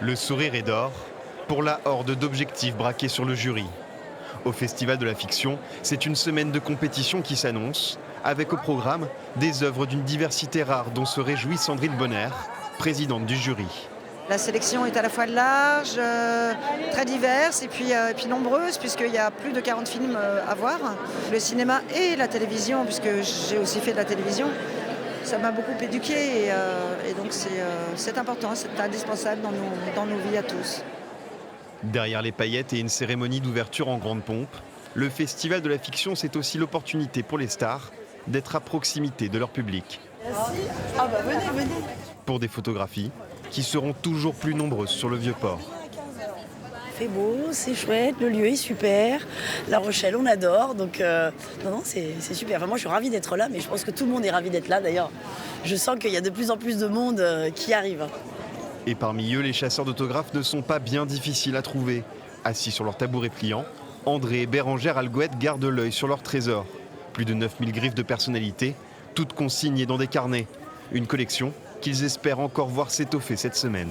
Le sourire est d'or pour la horde d'objectifs braqués sur le jury. Au Festival de la Fiction, c'est une semaine de compétition qui s'annonce, avec au programme des œuvres d'une diversité rare dont se réjouit Sandrine Bonner, présidente du jury. La sélection est à la fois large, très diverse et puis nombreuse puisqu'il y a plus de 40 films à voir. Le cinéma et la télévision, puisque j'ai aussi fait de la télévision, ça m'a beaucoup éduquée et donc c'est important, c'est indispensable dans nos vies à tous. Derrière les paillettes et une cérémonie d'ouverture en grande pompe, le Festival de la Fiction, c'est aussi l'opportunité pour les stars d'être à proximité de leur public. Merci. Ah bah venez. Pour des photographies qui seront toujours plus nombreuses sur le Vieux-Port. Il fait beau, c'est chouette, le lieu est super. La Rochelle, on adore, donc non, c'est super. Enfin, moi, je suis ravie d'être là, mais je pense que tout le monde est ravi d'être là. D'ailleurs, je sens qu'il y a de plus en plus de monde qui arrive. Et parmi eux, les chasseurs d'autographes ne sont pas bien difficiles à trouver. Assis sur leur tabouret pliant, André et Bérangère Algouette gardent l'œil sur leur trésor. Plus de 9000 griffes de personnalités, toutes consignées dans des carnets. Une collection qu'ils espèrent encore voir s'étoffer cette semaine.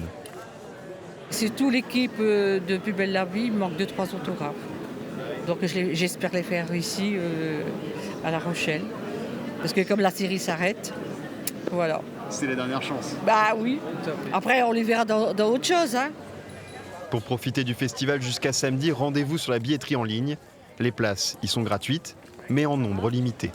C'est toute l'équipe de Plus belle la vie, il manque 2-3 autographes. Donc j'espère les faire ici à La Rochelle. Parce que comme la série s'arrête, voilà. C'est la dernière chance. Bah oui. Après on les verra dans autre chose. Hein. Pour profiter du festival jusqu'à samedi, rendez-vous sur la billetterie en ligne. Les places y sont gratuites, mais en nombre limité.